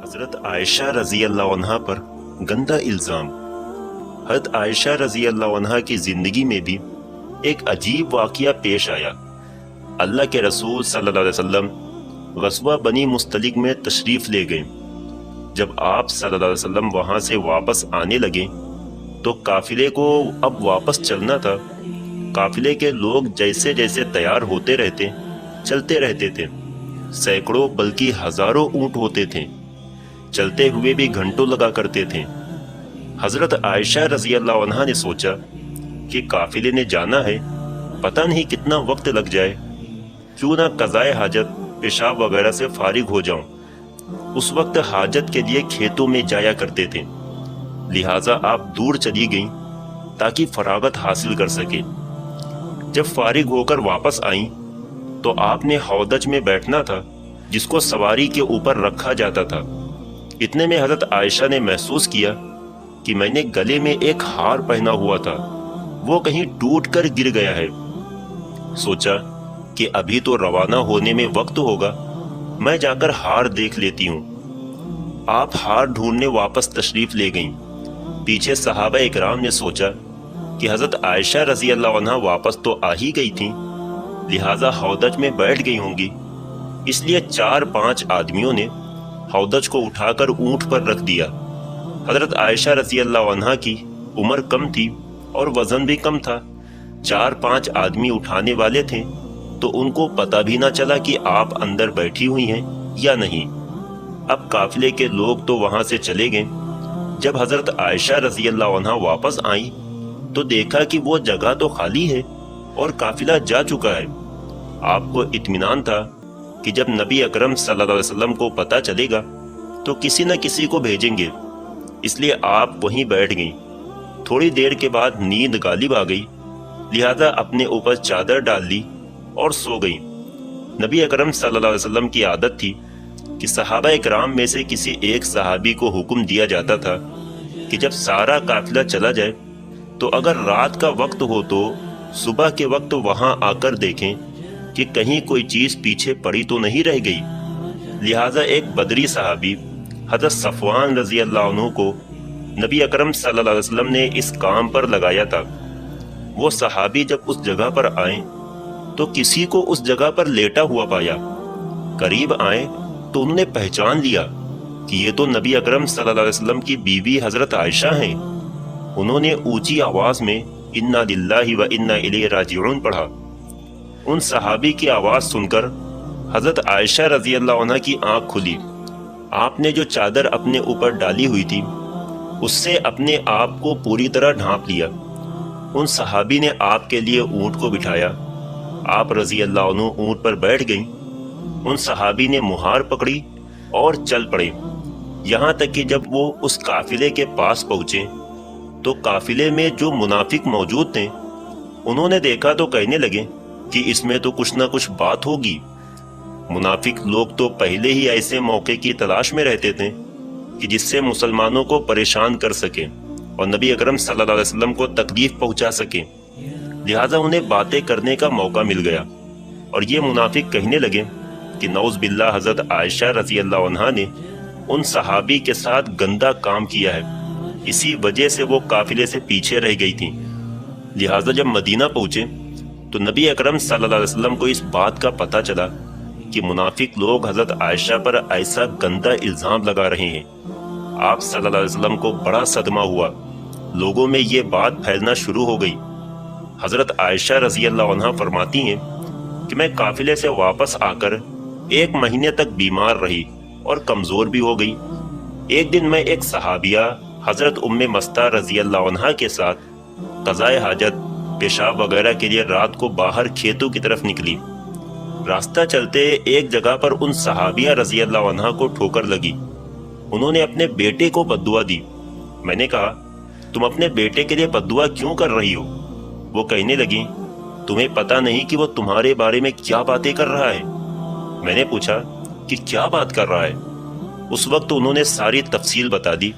حضرت عائشہ رضی اللہ عنہا پر گندا الزام۔ حضرت عائشہ رضی اللہ عنہا کی زندگی میں بھی ایک عجیب واقعہ پیش آیا۔ اللہ کے رسول صلی اللہ علیہ وسلم غزوہ بنی مستلق میں تشریف لے گئے۔ جب آپ صلی اللہ علیہ وسلم وہاں سے واپس آنے لگے تو قافلے کو اب واپس چلنا تھا۔ قافلے کے لوگ جیسے جیسے تیار ہوتے رہتے چلتے رہتے تھے۔ سینکڑوں بلکہ ہزاروں اونٹ ہوتے تھے، چلتے ہوئے بھی گھنٹوں لگا کرتے تھے۔ حضرت عائشہ رضی اللہ عنہا نے سوچا کہ قافلے نے جانا ہے، پتہ نہیں کتنا وقت لگ جائے، کیوں نہ قضائے حاجت پیشاب وغیرہ سے فارغ ہو جاؤں۔ اس وقت حاجت کے لیے کھیتوں میں جایا کرتے تھے، لہٰذا آپ دور چلی گئیں تاکہ فراغت حاصل کر سکے۔ جب فارغ ہو کر واپس آئیں تو آپ نے ہودج میں بیٹھنا تھا جس کو سواری کے اوپر رکھا جاتا تھا۔ اتنے میں حضرت عائشہ نے محسوس کیا کہ میں نے گلے میں ایک ہار پہنا ہوا تھا، وہ کہیں ٹوٹ کر گر گیا ہے۔ سوچا کہ ابھی تو روانہ ہونے میں وقت ہوگا، میں جا کر ہار دیکھ لیتی ہوں۔ آپ ہار ڈھونڈنے واپس تشریف لے گئیں۔ پیچھے صحابہ اکرام نے سوچا کہ حضرت عائشہ رضی اللہ عنہا واپس تو آ ہی گئی تھیں، لہٰذا ہودج میں بیٹھ گئی ہوں گی، اس لیے 4-5 آدمیوں نے ہودج کو اٹھا کر اونٹ پر رکھ دیا۔ حضرت عائشہ رضی اللہ عنہا کی عمر کم تھی اور وزن بھی کم تھا۔ 4-5 آدمی اٹھانے والے تھے تو ان کو پتہ بھی نہ چلا کہ آپ اندر بیٹھی ہوئی ہیں یا نہیں۔ اب قافلے کے لوگ تو وہاں سے چلے گئے۔ جب حضرت عائشہ رضی اللہ عنہا واپس آئیں تو دیکھا کہ وہ جگہ تو خالی ہے اور قافلہ جا چکا ہے۔ آپ کو اطمینان تھا کہ جب نبی اکرم صلی اللہ علیہ وسلم کو پتہ چلے گا تو کسی نہ کسی کو بھیجیں گے، اس لیے آپ وہیں بیٹھ گئیں۔ تھوڑی دیر کے بعد نیند غالب آ گئی، لہذا اپنے اوپر چادر ڈال لی اور سو گئیں۔ نبی اکرم صلی اللہ علیہ وسلم کی عادت تھی کہ صحابہ اکرام میں سے کسی ایک صحابی کو حکم دیا جاتا تھا کہ جب سارا قافلہ چلا جائے تو اگر رات کا وقت ہو تو صبح کے وقت وہاں آ کر دیکھیں کہ کہیں کوئی چیز پیچھے پڑی تو نہیں رہ گئی۔ لہٰذا ایک بدری صحابی حضرت صفوان رضی اللہ عنہ کو نبی اکرم صلی اللہ علیہ وسلم نے اس کام پر لگایا تھا۔ وہ صحابی جب اس جگہ پر آئیں تو کسی کو اس جگہ پر لیٹا ہوا پایا۔ قریب آئیں تو انہوں نے پہچان لیا کہ یہ تو نبی اکرم صلی اللہ علیہ وسلم کی بیوی حضرت عائشہ ہیں۔ انہوں نے اونچی آواز میں انا للہ و انا الیہ راجعون پڑھا۔ ان صحابی کی آواز سن کر حضرت عائشہ رضی اللہ عنہ کی آنکھ کھلی۔ آپ نے جو چادر اپنے اوپر ڈالی ہوئی تھی اس سے اپنے آپ کو پوری طرح ڈھانپ لیا۔ ان صحابی نے آپ کے لیے اونٹ کو بٹھایا۔ آپ رضی اللہ عنہ اونٹ پر بیٹھ گئیں۔ ان صحابی نے مہار پکڑی اور چل پڑے، یہاں تک کہ جب وہ اس قافلے کے پاس پہنچے تو قافلے میں جو منافق موجود تھے انہوں نے دیکھا تو کہنے لگے کہ اس میں تو کچھ نہ کچھ بات ہوگی۔ منافق لوگ تو پہلے ہی ایسے موقع کی تلاش میں رہتے تھے کہ جس سے مسلمانوں کو پریشان کر سکیں اور نبی اکرم صلی اللہ علیہ وسلم کو تکلیف پہنچا سکیں، لہٰذا انہیں باتیں کرنے کا موقع مل گیا۔ اور یہ منافق کہنے لگے کہ نعوذ باللہ حضرت عائشہ رضی اللہ عنہا نے ان صحابی کے ساتھ گندا کام کیا ہے، اسی وجہ سے وہ قافلے سے پیچھے رہ گئی تھیں۔ لہٰذا جب مدینہ پہنچے تو نبی اکرم صلی اللہ علیہ وسلم کو اس بات کا پتہ چلا کہ منافق لوگ حضرت عائشہ پر ایسا گندا الزام لگا رہے ہیں۔ آپ صلی اللہ علیہ وسلم کو بڑا صدمہ ہوا، لوگوں میں یہ بات پھیلنا شروع ہو گئی۔ حضرت عائشہ رضی اللہ عنہا فرماتی ہیں کہ میں قافلے سے واپس آ کر 1 مہینے تک بیمار رہی اور کمزور بھی ہو گئی۔ ایک دن میں ایک صحابیہ حضرت ام مستہ رضی اللہ عنہا کے ساتھ قضائے حاجت پیشاب وغیرہ کے لیے رات کو باہر کھیتوں کی طرف نکلی۔ راستہ چلتے ایک جگہ پر ان صحابیہ رضی اللہ عنہا کو ٹھوکر لگی۔ انہوں نے اپنے بیٹے کو بددعا دی۔ میں نے کہا تم اپنے بیٹے کے لیے بددعا کیوں کر رہی ہو؟ وہ کہنے لگیں تمہیں پتہ نہیں کہ وہ تمہارے بارے میں کیا باتیں کر رہا ہے؟ میں نے پوچھا کہ کیا بات کر رہا ہے؟ اس وقت انہوں نے ساری تفصیل بتا دی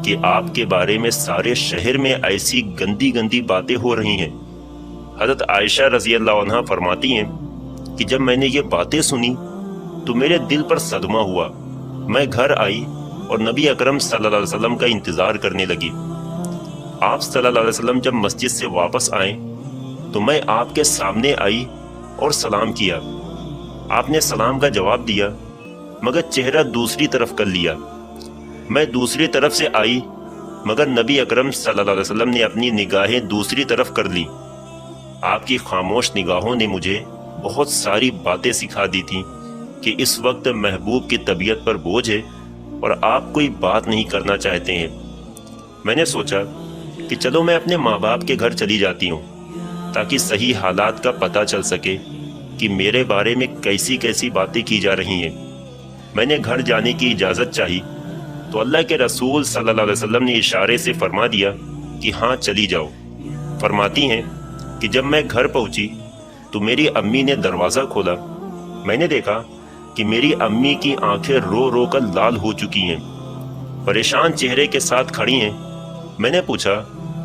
کہ آپ کے بارے میں سارے شہر میں ایسی گندی گندی باتیں ہو رہی ہیں۔ حضرت عائشہ رضی اللہ عنہا فرماتی ہیں کہ جب میں نے یہ باتیں سنی تو میرے دل پر صدمہ ہوا۔ میں گھر آئی اور نبی اکرم صلی اللہ علیہ وسلم کا انتظار کرنے لگی۔ آپ صلی اللہ علیہ وسلم جب مسجد سے واپس آئیں تو میں آپ کے سامنے آئی اور سلام کیا۔ آپ نے سلام کا جواب دیا مگر چہرہ دوسری طرف کر لیا۔ میں دوسری طرف سے آئی مگر نبی اکرم صلی اللہ علیہ وسلم نے اپنی نگاہیں دوسری طرف کر لی۔ آپ کی خاموش نگاہوں نے مجھے بہت ساری باتیں سکھا دی تھیں کہ اس وقت محبوب کی طبیعت پر بوجھ ہے اور آپ کوئی بات نہیں کرنا چاہتے ہیں۔ میں نے سوچا کہ چلو میں اپنے ماں باپ کے گھر چلی جاتی ہوں تاکہ صحیح حالات کا پتہ چل سکے کہ میرے بارے میں کیسی کیسی باتیں کی جا رہی ہیں۔ میں نے گھر جانے کی اجازت چاہی تو اللہ کے رسول صلی اللہ علیہ وسلم نے اشارے سے فرما دیا کہ ہاں چلی جاؤ۔ فرماتی ہیں کہ جب میں گھر پہنچی تو میری امی نے دروازہ کھولا۔ میں نے دیکھا کہ میری امی کی آنکھیں رو رو کر لال ہو چکی ہیں، پریشان چہرے کے ساتھ کھڑی ہیں۔ میں نے پوچھا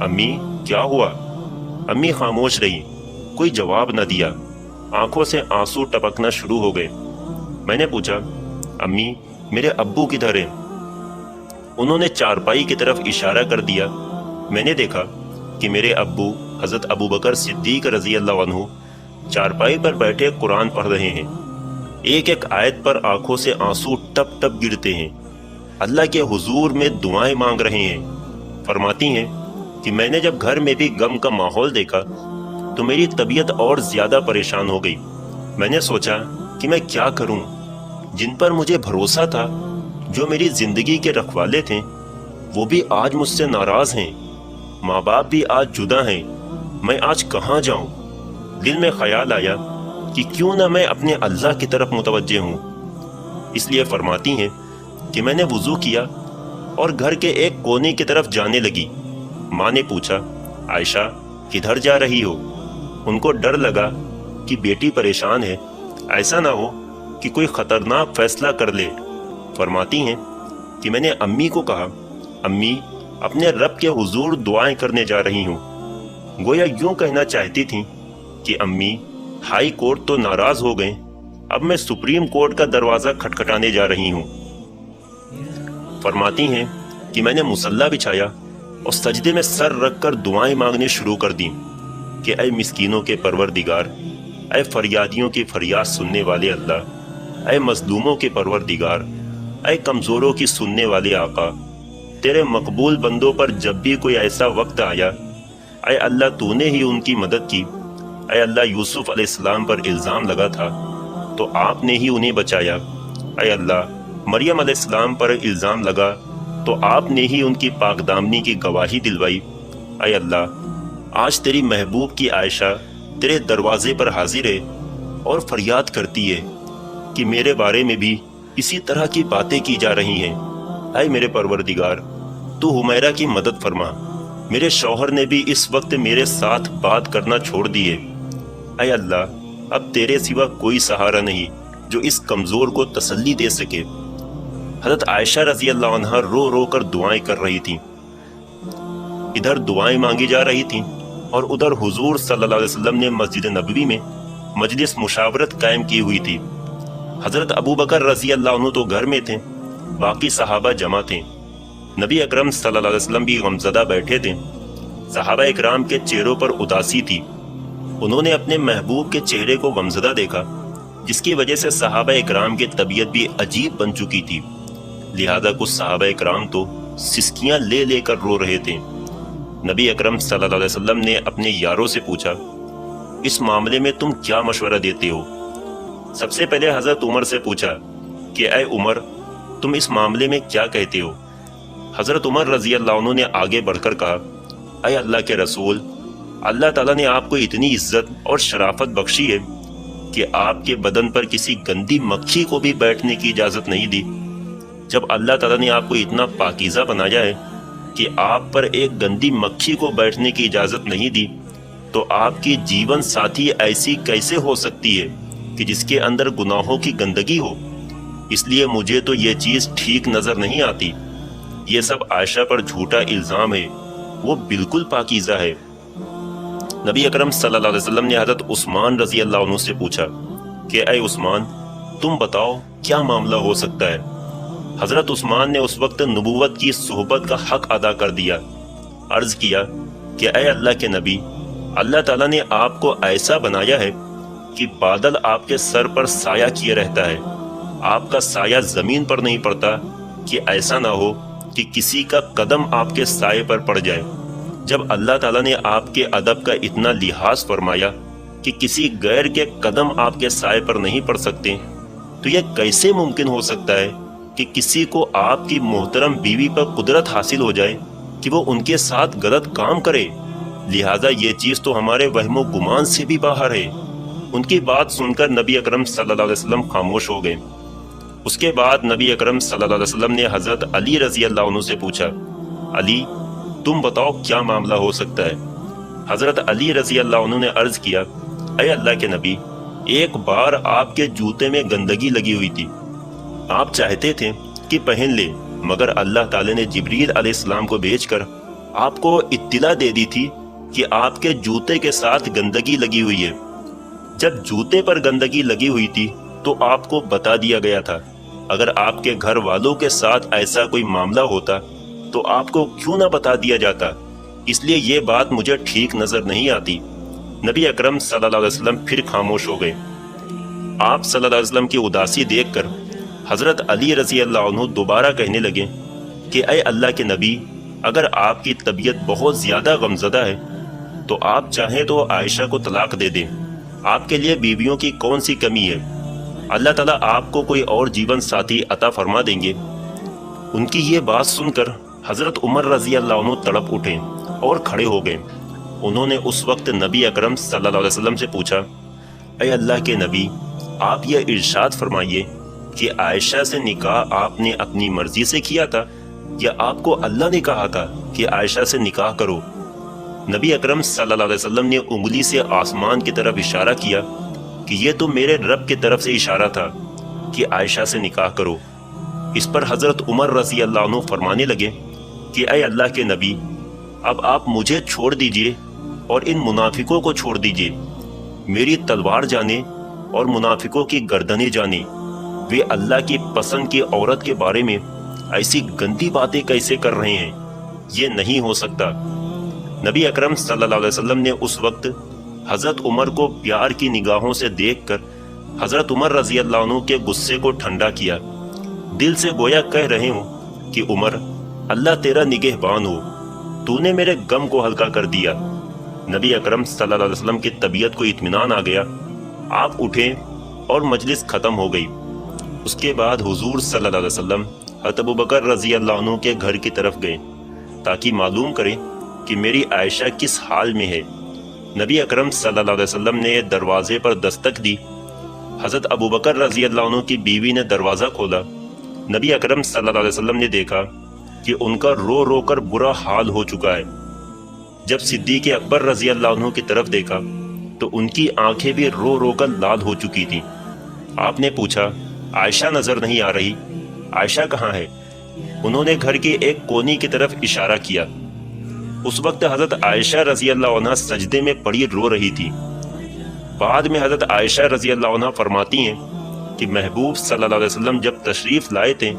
امی کیا ہوا؟ امی خاموش رہی، کوئی جواب نہ دیا، آنکھوں سے آنسو ٹپکنا شروع ہو گئے۔ میں نے پوچھا امی میرے ابو کدھر ہیں؟ انہوں نے چارپائی کی طرف اشارہ کر دیا۔ میں نے دیکھا کہ میرے ابو حضرت ابو بکر صدیق رضی اللہ عنہ چارپائی پر بیٹھے قرآن پڑھ رہے ہیں۔ ایک ایک آیت پر آنکھوں سے آنسو ٹپ ٹپ گرتے ہیں، اللہ کے حضور میں دعائیں مانگ رہے ہیں۔ فرماتی ہیں کہ میں نے جب گھر میں بھی غم کا ماحول دیکھا تو میری طبیعت اور زیادہ پریشان ہو گئی۔ میں نے سوچا کہ میں کیا کروں؟ جن پر مجھے بھروسہ تھا، جو میری زندگی کے رکھوالے تھے، وہ بھی آج مجھ سے ناراض ہیں، ماں باپ بھی آج جدا ہیں، میں آج کہاں جاؤں؟ دل میں خیال آیا کہ کیوں نہ میں اپنے اللہ کی طرف متوجہ ہوں۔ اس لیے فرماتی ہیں کہ میں نے وضو کیا اور گھر کے ایک کونے کی طرف جانے لگی۔ ماں نے پوچھا عائشہ کدھر جا رہی ہو؟ ان کو ڈر لگا کہ بیٹی پریشان ہے، ایسا نہ ہو کہ کوئی خطرناک فیصلہ کر لے۔ فرماتی ہیں کہ میں نے امی کو کہا امی اپنے رب کے حضور دعائیں کرنے جا رہی ہوں۔ گویا یوں کہنا چاہتی تھیں کہ امی ہائی کورٹ تو ناراض ہو گئے، اب میں سپریم کورٹ کا دروازہ کھٹکھٹانے جا رہی ہوں۔ فرماتی ہیں کہ میں نے مصلی بچھایا اور سجدے میں سر رکھ کر دعائیں مانگنے شروع کر دیں کہ اے مسکینوں کے پروردگار، اے فریادیوں کی فریاد سننے والے اللہ، اے مظلوموں کے پروردگار، اے کمزوروں کی سننے والے آقا، تیرے مقبول بندوں پر جب بھی کوئی ایسا وقت آیا، اے اللہ تو نے ہی ان کی مدد کی۔ اے اللہ یوسف علیہ السلام پر الزام لگا تھا تو آپ نے ہی انہیں بچایا۔ اے اللہ مریم علیہ السلام پر الزام لگا تو آپ نے ہی ان کی پاک دامنی کی گواہی دلوائی۔ اے اللہ آج تیری محبوب کی عائشہ تیرے دروازے پر حاضر ہے اور فریاد کرتی ہے کہ میرے بارے میں بھی اسی طرح کی باتیں کی جا رہی ہیں۔ اے میرے پروردگار تو حمیرہ کی مدد فرما، میرے شوہر نے بھی اس وقت میرے ساتھ بات کرنا چھوڑ دیے۔ اے اللہ اب تیرے سوا کوئی سہارا نہیں جو اس کمزور کو تسلی دے سکے۔ حضرت عائشہ رضی اللہ عنہا رو رو کر دعائیں کر رہی تھیں، ادھر دعائیں مانگی جا رہی تھیں اور ادھر حضور صلی اللہ علیہ وسلم نے مسجد نبوی میں مجلس مشاورت قائم کی ہوئی تھی۔ حضرت ابو بکر رضی اللہ عنہ تو گھر میں تھے، باقی صحابہ جمع تھے۔ نبی اکرم صلی اللہ علیہ وسلم بھی غمزدہ بیٹھے تھے۔ صحابہ اکرام کے چہروں پر اداسی تھی، انہوں نے اپنے محبوب کے چہرے کو غمزدہ دیکھا، جس کی وجہ سے صحابہ اکرام کی طبیعت بھی عجیب بن چکی تھی، لہذا کچھ صحابہ اکرام تو سسکیاں لے لے کر رو رہے تھے۔ نبی اکرم صلی اللہ علیہ وسلم نے اپنے یاروں سے پوچھا اس معاملے میں تم کیا مشورہ دیتے ہو؟ سب سے پہلے حضرت عمر سے پوچھا کہ اے عمر تم اس معاملے میں کیا کہتے ہو؟ حضرت عمر رضی اللہ عنہ نے آگے بڑھ کر کہا اے اللہ کے رسول، اللہ تعالیٰ نے آپ کو اتنی عزت اور شرافت بخشی ہے کہ آپ کے بدن پر کسی گندی مکھی کو بھی بیٹھنے کی اجازت نہیں دی۔ جب اللہ تعالیٰ نے آپ کو اتنا پاکیزہ بنایا ہے کہ آپ پر ایک گندی مکھی کو بیٹھنے کی اجازت نہیں دی، تو آپ کی جیون ساتھی ایسی کیسے ہو سکتی ہے کہ جس کے اندر گناہوں کی گندگی ہو؟ اس لیے مجھے تو یہ چیز ٹھیک نظر نہیں آتی۔ یہ سب عائشہ پر جھوٹا الزام ہے، وہ بالکل پاکیزہ ہے۔ نبی اکرم صلی اللہ علیہ وسلم نے حضرت عثمان رضی اللہ عنہ سے پوچھا کہ اے عثمان تم بتاؤ کیا معاملہ ہو سکتا ہے؟ حضرت عثمان نے اس وقت نبوت کی صحبت کا حق ادا کر دیا۔ عرض کیا کہ اے اللہ کے نبی، اللہ تعالیٰ نے آپ کو ایسا بنایا ہے کہ بادل آپ کے سر پر سایہ کیے رہتا ہے، آپ کا سایہ زمین پر نہیں پڑتا، کہ ایسا نہ ہو کہ کسی کا قدم آپ کے سائے پر پڑ جائے۔ جب اللہ تعالیٰ نے آپ کے ادب کا اتنا لحاظ فرمایا کہ کسی غیر کے قدم آپ کے سائے پر نہیں پڑ سکتے، تو یہ کیسے ممکن ہو سکتا ہے کہ کسی کو آپ کی محترم بیوی پر قدرت حاصل ہو جائے کہ وہ ان کے ساتھ غلط کام کرے؟ لہٰذا یہ چیز تو ہمارے وہم و گمان سے بھی باہر ہے۔ ان کی بات سن کر نبی اکرم صلی اللہ علیہ وسلم خاموش ہو گئے۔ اس کے بعد نبی اکرم صلی اللہ علیہ وسلم نے حضرت علی رضی اللہ عنہ سے پوچھا، علی تم بتاؤ کیا معاملہ ہو سکتا ہے؟ حضرت علی رضی اللہ عنہ نے عرض کیا، اے اللہ کے نبی، ایک بار آپ کے جوتے میں گندگی لگی ہوئی تھی، آپ چاہتے تھے کہ پہن لے، مگر اللہ تعالی نے جبریل علیہ السلام کو بھیج کر آپ کو اطلاع دے دی تھی کہ آپ کے جوتے کے ساتھ گندگی لگی ہوئی ہے۔ جب جوتے پر گندگی لگی ہوئی تھی تو آپ کو بتا دیا گیا تھا۔ اگر آپ کے گھر والوں کے ساتھ ایسا کوئی معاملہ ہوتا تو آپ کو کیوں نہ بتا دیا جاتا؟ اس لیے یہ بات مجھے ٹھیک نظر نہیں آتی۔ نبی اکرم صلی اللہ علیہ وسلم پھر خاموش ہو گئے۔ آپ صلی اللہ علیہ وسلم کی اداسی دیکھ کر حضرت علی رضی اللہ عنہ دوبارہ کہنے لگے کہ اے اللہ کے نبی، اگر آپ کی طبیعت بہت زیادہ غمزدہ ہے تو آپ چاہیں تو عائشہ کو طلاق دے دیں، آپ کے لیے بیویوں کی کون سی کمی ہے؟ اللہ تعالیٰ آپ کو کوئی اور جیون ساتھی عطا فرما دیں گے۔ ان کی یہ بات سن کر حضرت عمر رضی اللہ عنہ تڑپ اٹھے اور کھڑے ہو گئے۔ انہوں نے اس وقت نبی اکرم صلی اللہ علیہ وسلم سے پوچھا، اے اللہ کے نبی، آپ یہ ارشاد فرمائیے کہ عائشہ سے نکاح آپ نے اپنی مرضی سے کیا تھا یا آپ کو اللہ نے کہا تھا کہ عائشہ سے نکاح کرو؟ نبی اکرم صلی اللہ علیہ وسلم نے انگلی سے آسمان کی طرف اشارہ کیا کہ یہ تو میرے رب کی طرف سے اشارہ تھا کہ عائشہ سے نکاح کرو۔ اس پر حضرت عمر رضی اللہ عنہ فرمانے لگے کہ اے اللہ کے نبی، اب آپ مجھے چھوڑ دیجئے اور ان منافقوں کو چھوڑ دیجئے۔ میری تلوار جانے اور منافقوں کی گردنیں جانے، وہ اللہ کی پسند کی عورت کے بارے میں ایسی گندی باتیں کیسے کر رہے ہیں؟ یہ نہیں ہو سکتا۔ نبی اکرم صلی اللہ علیہ وسلم نے اس وقت حضرت عمر کو پیار کی نگاہوں سے دیکھ کر حضرت عمر رضی اللہ عنہ کے غصے کو ٹھنڈا کیا، دل سے گویا کہہ رہے ہوں کہ عمر، اللہ تیرا نگہبان ہو، تو نے میرے غم کو ہلکا کر دیا۔ نبی اکرم صلی اللہ علیہ وسلم کی طبیعت کو اطمینان آ گیا، آپ اٹھے اور مجلس ختم ہو گئی۔ اس کے بعد حضور صلی اللہ علیہ وسلم حضرت ابوبکر رضی اللہ عنہ کے گھر کی طرف گئے تاکہ معلوم کریں کہ میری عائشہ کس حال میں ہے۔ نبی اکرم صلی اللہ علیہ وسلم نے دروازے پر دستک دی۔ حضرت ابوبکر رضی اللہ عنہ کی بیوی نے دروازہ کھولا۔ نبی اکرم صلی اللہ علیہ وسلم نے دیکھا کہ ان کا رو رو کر برا حال ہو چکا ہے۔ جب صدیق اکبر رضی اللہ عنہ کی طرف دیکھا تو ان کی آنکھیں بھی رو رو کر لال ہو چکی تھیں۔ آپ نے پوچھا، عائشہ نظر نہیں آ رہی، عائشہ کہاں ہے؟ انہوں نے گھر کے ایک کونے کی طرف اشارہ کیا۔ اس وقت حضرت عائشہ رضی اللہ عنہ سجدے میں پڑی رو رہی تھی۔ بعد میں حضرت عائشہ رضی اللہ عنہ فرماتی ہیں کہ محبوب صلی اللہ علیہ وسلم جب تشریف لائے تھے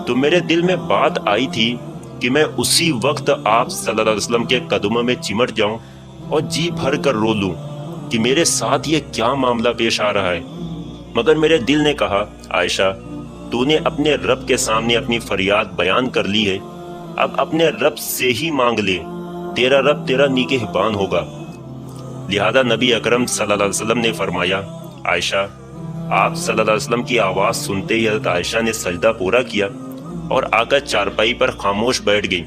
تو میرے دل میں بات آئی تھی کہ میں اسی وقت آپ صلی اللہ علیہ وسلم کے قدموں میں چمٹ جاؤں اور جی بھر کر رو لوں کہ میرے ساتھ یہ کیا معاملہ پیش آ رہا ہے، مگر میرے دل نے کہا، عائشہ، تو نے اپنے رب کے سامنے اپنی فریاد بیان کر لی ہے، اب اپنے رب سے ہی مانگ لے، تیرا رب تیرا نگہبان ہوگا۔ لہذا نبی اکرم صلی اللہ علیہ وسلم نے فرمایا، عائشہ۔ آپ صلی اللہ علیہ وسلم کی آواز سنتے ہی حضرت عائشہ نے سجدہ پورا کیا اور آ کر چارپائی پر خاموش بیٹھ گئی۔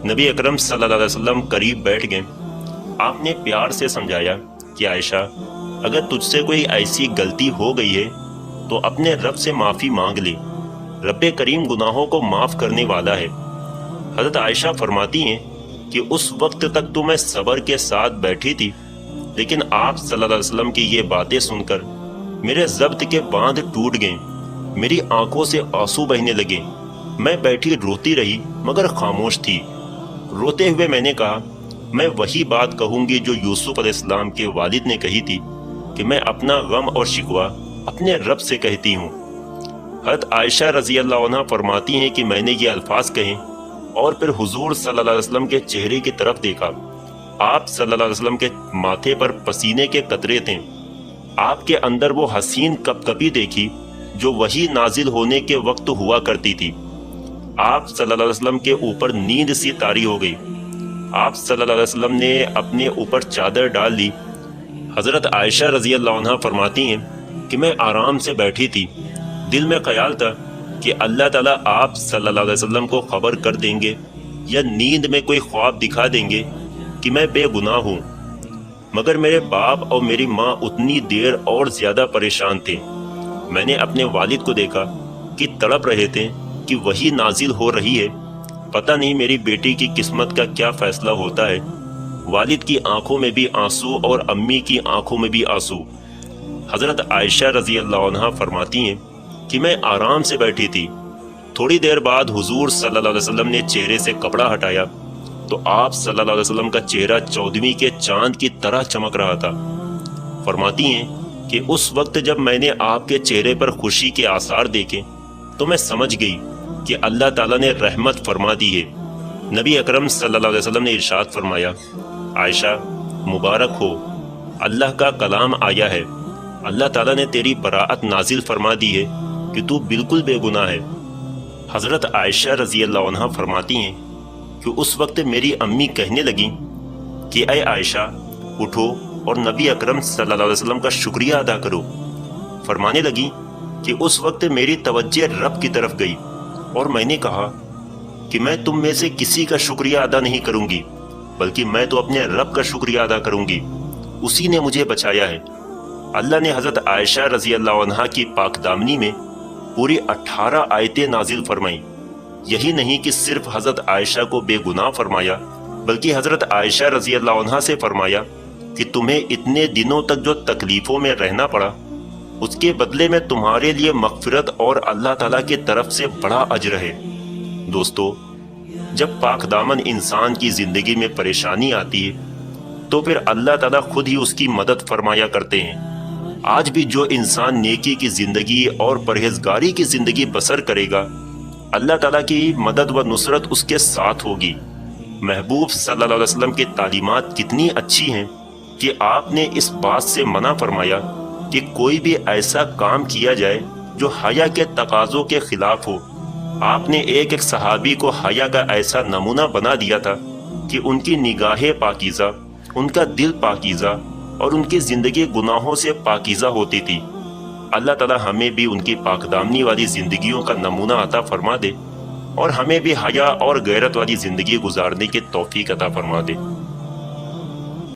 نبی اکرم صلی اللہ علیہ وسلم قریب بیٹھ گئے۔ آپ نے پیار سے سمجھایا کہ عائشہ، اگر تجھ سے کوئی ایسی غلطی ہو گئی ہے تو اپنے رب سے معافی مانگ لے، رب کریم گناہوں کو معاف کرنے والا ہے۔ حضرت عائشہ فرماتی ہیں کہ اس وقت تک تو میں صبر کے ساتھ بیٹھی تھی، لیکن آپ صلی اللہ علیہ وسلم کی یہ باتیں سن کر میرے ضبط کے باندھ ٹوٹ گئے، میری آنکھوں سے آنسو بہنے لگے۔ میں بیٹھی روتی رہی مگر خاموش تھی۔ روتے ہوئے میں نے کہا، میں وہی بات کہوں گی جو یوسف علیہ السلام کے والد نے کہی تھی کہ میں اپنا غم اور شکوہ اپنے رب سے کہتی ہوں۔ حضرت عائشہ رضی اللہ عنہ فرماتی ہیں کہ میں نے یہ الفاظ کہیں اور پھر حضور صلی اللہ علیہ وسلم کے چہرے کی طرف دیکھا۔ آپ صلی اللہ علیہ وسلم کے ماتھے پر پسینے کے قطرے تھے۔ آپ کے اندر وہ حسین کپکپی دیکھی جو وحی نازل ہونے کے وقت ہوا کرتی تھی۔ آپ صلی اللہ علیہ وسلم کے اوپر نیند سی طاری ہو گئی۔ آپ صلی اللہ علیہ وسلم نے اپنے اوپر چادر ڈال لی۔ حضرت عائشہ رضی اللہ عنہ فرماتی ہیں کہ میں آرام سے بیٹھی تھی، دل میں خیال تھا کہ اللہ تعالیٰ آپ صلی اللہ علیہ وسلم کو خبر کر دیں گے یا نیند میں کوئی خواب دکھا دیں گے کہ میں بے گناہ ہوں، مگر میرے باپ اور میری ماں اتنی دیر اور زیادہ پریشان تھے۔ میں نے اپنے والد کو دیکھا کہ تڑپ رہے تھے کہ وحی نازل ہو رہی ہے، پتہ نہیں میری بیٹی کی قسمت کا کیا فیصلہ ہوتا ہے۔ والد کی آنکھوں میں بھی آنسو اور امی کی آنکھوں میں بھی آنسو۔ حضرت عائشہ رضی اللہ عنہ فرماتی ہیں کہ میں آرام سے بیٹھی تھی۔ تھوڑی دیر بعد حضور صلی اللہ علیہ وسلم نے چہرے سے کپڑا ہٹایا تو آپ صلی اللہ علیہ وسلم کا چہرہ 14ویں کے چاند کی طرح چمک رہا تھا۔ فرماتی ہیں کہ اس وقت جب میں نے آپ کے چہرے پر خوشی کے آثار دیکھے تو میں سمجھ گئی کہ اللہ تعالیٰ نے رحمت فرما دی ہے۔ نبی اکرم صلی اللہ علیہ وسلم نے ارشاد فرمایا، عائشہ مبارک ہو، اللہ کا کلام آیا ہے، اللہ تعالیٰ نے تیری براءت نازل فرما دی ہے کہ تو بالکل بے گناہ ہے۔ حضرت عائشہ رضی اللہ عنہ فرماتی ہیں کہ اس وقت میری امی کہنے لگیں کہ اے عائشہ اٹھو اور نبی اکرم صلی اللہ علیہ وسلم کا شکریہ ادا کرو۔ فرمانے لگیں کہ اس وقت میری توجہ رب کی طرف گئی اور میں نے کہا کہ میں تم میں سے کسی کا شکریہ ادا نہیں کروں گی، بلکہ میں تو اپنے رب کا شکریہ ادا کروں گی، اسی نے مجھے بچایا ہے۔ اللہ نے حضرت عائشہ رضی اللہ عنہ کی پاک دامنی میں پوری 18 آیتیں نازل فرمائیں۔ یہی نہیں کہ صرف حضرت عائشہ کو بے گناہ فرمایا، بلکہ حضرت عائشہ رضی اللہ عنہ سے فرمایا کہ تمہیں اتنے دنوں تک جو تکلیفوں میں رہنا پڑا، اس کے بدلے میں تمہارے لیے مغفرت اور اللہ تعالیٰ کی طرف سے بڑا اجر ہے۔ دوستو، جب پاک دامن انسان کی زندگی میں پریشانی آتی ہے تو پھر اللہ تعالیٰ خود ہی اس کی مدد فرمایا کرتے ہیں۔ آج بھی جو انسان نیکی کی زندگی اور پرہیزگاری کی زندگی بسر کرے گا، اللہ تعالیٰ کی مدد و نصرت اس کے ساتھ ہوگی۔ محبوب صلی اللہ علیہ وسلم کی تعلیمات کتنی اچھی ہیں کہ آپ نے اس بات سے منع فرمایا کہ کوئی بھی ایسا کام کیا جائے جو حیا کے تقاضوں کے خلاف ہو۔ آپ نے ایک ایک صحابی کو حیا کا ایسا نمونہ بنا دیا تھا کہ ان کی نگاہیں پاکیزہ، ان کا دل پاکیزہ اور ان کی زندگی گناہوں سے پاکیزہ ہوتی تھی۔ اللہ تعالی ہمیں بھی ان کی پاک دامنی والی زندگیوں کا نمونہ عطا فرما دے اور ہمیں بھی حیا اور غیرت والی زندگی گزارنے کی توفیق عطا فرما دے۔